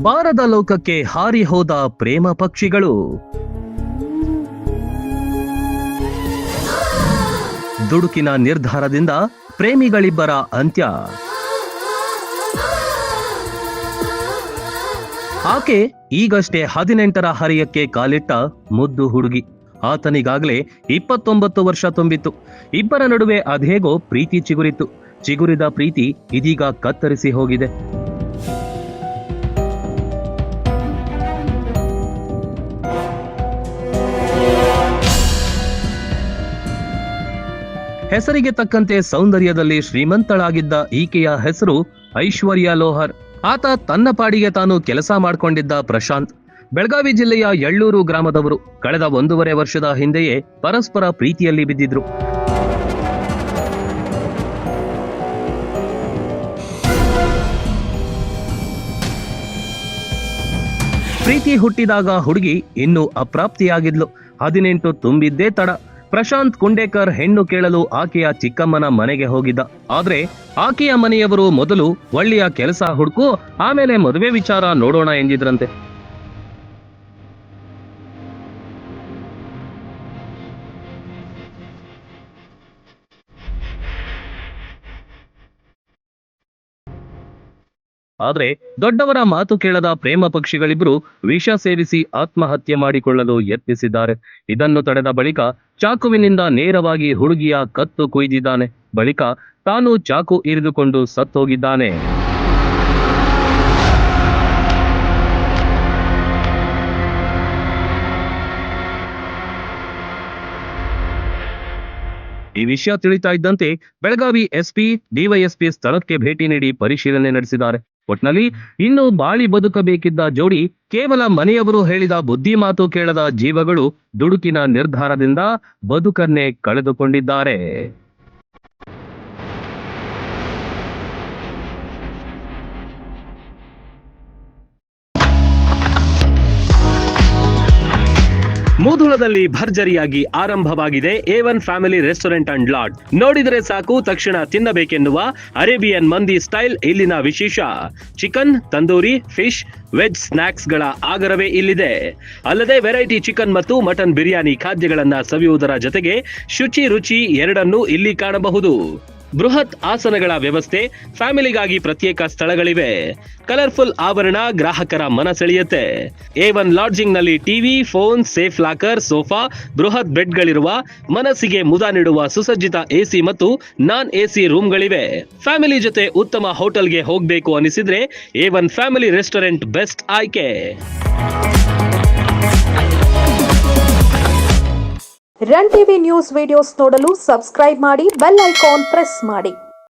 ಬಾರದ ಲೋಕಕ್ಕೆ ಹಾರಿ ಹೋದ ಪ್ರೇಮ ಪಕ್ಷಿಗಳು. ದುಡುಕಿನ ನಿರ್ಧಾರದಿಂದ ಪ್ರೇಮಿಗಳಿಬ್ಬರ ಅಂತ್ಯ. ಆಕೆ ಈಗಷ್ಟೇ 18ರ ಹರೆಯಕ್ಕೆ ಕಾಲಿಟ್ಟ ಮುದ್ದು ಹುಡುಗಿ. ಆತನಿಗಾಗಲೇ 29 ವರ್ಷ ತುಂಬಿತ್ತು. ಇಬ್ಬರ ನಡುವೆ ಅದೇಗೋ ಪ್ರೀತಿ ಚಿಗುರಿತ್ತು. ಚಿಗುರಿದ ಪ್ರೀತಿ ಇದೀಗ ಕತ್ತರಿಸಿ ಹೋಗಿದೆ. ಹೆಸರಿಗೆ ತಕ್ಕಂತೆ ಸೌಂದರ್ಯದಲ್ಲಿ ಶ್ರೀಮಂತಳಾಗಿದ್ದ ಈಕೆಯ ಹೆಸರು ಐಶ್ವರ್ಯ ಲೋಹರ್. ಆತ ತನ್ನ ಪಾಡಿಗೆ ತಾನು ಕೆಲಸ ಮಾಡಿಕೊಂಡಿದ್ದ ಪ್ರಶಾಂತ್. ಬೆಳಗಾವಿ ಜಿಲ್ಲೆಯ ಎಳ್ಳೂರು ಗ್ರಾಮದವರು. ಕಳೆದ 1.5 ವರ್ಷದ ಹಿಂದೆಯೇ ಪರಸ್ಪರ ಪ್ರೀತಿಯಲ್ಲಿ ಬಿದ್ದಿದ್ರು. ಪ್ರೀತಿ ಹುಟ್ಟಿದಾಗ ಹುಡುಗಿ ಇನ್ನೂ ಅಪ್ರಾಪ್ತಿಯಾಗಿದ್ಲು. 18 ತುಂಬಿದ್ದೇ ತಡ. ಪ್ರಶಾಂತ್ ಕುಂಡೇಕರ್ ಹೆಣ್ಣು ಕೇಳಲು ಆಕೆಯ ಚಿಕ್ಕಮ್ಮನ ಮನೆಗೆ ಹೋಗಿದ್ದ. ಆದ್ರೆ ಆಕೆಯ ಮನೆಯವರು ಮೊದಲು ಒಳ್ಳೆಯ ಕೆಲಸ ಹುಡುಕು, ಆಮೇಲೆ ಮದುವೆ ವಿಚಾರ ನೋಡೋಣ ಎಂದಿದ್ರಂತೆ. ಆದ್ರೆ ದೊಡ್ಡವರ ಮಾತು ಕೇಳದ ಪ್ರೇಮ ಪಕ್ಷಿಗಳಿಬ್ರು ವಿಷ ಸೇವಿಸಿ ಆತ್ಮಹತ್ಯೆ ಮಾಡಿಕೊಳ್ಳಲು ಯತ್ನಿಸಿದ್ದಾರೆ. ಇದನ್ನು ತಡೆದ ಬಳಿಕ ಚಾಕುವಿನಿಂದ ನೇರವಾಗಿ ಹುಡುಗಿಯ ಕತ್ತು ಕೊಯ್ದಿದ್ದಾನೆ. ಬಳಿಕ ತಾನು ಚಾಕು ಇರಿದುಕೊಂಡು ಸತ್ತೋಗಿದ್ದಾನೆ. ಈ ವಿಷಯ ತಿಳಿತಾ ಇದ್ದಂತೆ ಬೆಳಗಾವಿ ಎಸ್ಪಿ, ಡಿವೈಎಸ್ಪಿ ಸ್ಥಳಕ್ಕೆ ಭೇಟಿ ನೀಡಿ ಪರಿಶೀಲನೆ ನಡೆಸಿದ್ದಾರೆ. ಒಟ್ನಲ್ಲಿ ಇನ್ನು ಬಾಳಿ ಬದುಕಬೇಕಿದ್ದ ಜೋಡಿ ಕೇವಲ ಮನೆಯವರು ಹೇಳಿದ ಬುದ್ಧಿ ಮಾತು ಕೇಳದ ಜೀವಗಳು ದುಡುಕಿನ ನಿರ್ಧಾರದಿಂದ ಬದುಕನ್ನೇ ಕಳೆದುಕೊಂಡಿದ್ದಾರೆ. ಮುಧೋಳದಲ್ಲಿ ಭರ್ಜರಿಯಾಗಿ ಆರಂಭವಾಗಿದೆ A1 family restaurant and lodge. ನೋಡಿದರೆ ಸಾಕು ತಕ್ಷಣ ತಿನ್ನಬೇಕೆನ್ನುವ ಅರೇಬಿಯನ್ ಮಂದಿ ಸ್ಟೈಲ್ ಇಲ್ಲಿನ ವಿಶೇಷ. Chicken, tandoori, fish, veg snacks ಗಳ ಆಗರವೇ ಇಲ್ಲಿದೆ. ಅಲ್ಲದೆ ವೆರೈಟಿ ಚಿಕನ್ ಮತ್ತು ಮಟನ್ ಬಿರಿಯಾನಿ ಖಾದ್ಯಗಳನ್ನ ಸವಿಯುವುದರ ಜೊತೆಗೆ ಶುಚಿ ರುಚಿ ಎರಡನ್ನೂ ಇಲ್ಲಿ ಕಾಣಬಹುದು. ಬೃಹತ್ ಆಸನಗಳ ವ್ಯವಸ್ಥೆ, ಫ್ಯಾಮಿಲಿಗಾಗಿ ಪ್ರತ್ಯೇಕ ಸ್ಥಳಗಳಿವೆ. ಕಲರ್ಫುಲ್ ಆವರಣ ಗ್ರಾಹಕರ ಮನ ಸೆಳೆಯುತ್ತೆ. A1 ಲಾಡ್ಜಿಂಗ್ ನಲ್ಲಿ TV, phone, safe locker, sofa, ಬೃಹತ್ ಬೆಡ್ಗಳಿರುವ, ಮನಸ್ಸಿಗೆ ಮುದ ನೀಡುವ ಸುಸಜ್ಜಿತ AC ಮತ್ತು ನಾನ್ AC ರೂಮ್ಗಳಿವೆ. ಫ್ಯಾಮಿಲಿ ಜೊತೆ ಉತ್ತಮ ಹೋಟೆಲ್ಗೆ ಹೋಗಬೇಕು ಅನಿಸಿದ್ರೆ A1 ಫ್ಯಾಮಿಲಿ ರೆಸ್ಟೋರೆಂಟ್ ಬೆಸ್ಟ್ ಆಯ್ಕೆ. ರನ್ ಟಿವಿ ನ್ಯೂಸ್ ವಿಡಿಯೋಸ್ ನೋಡಲು ಸಬ್ಸ್ಕ್ರೈಬ್ ಮಾಡಿ, ಬೆಲ್ ಐಕಾನ್ ಪ್ರೆಸ್ ಮಾಡಿ.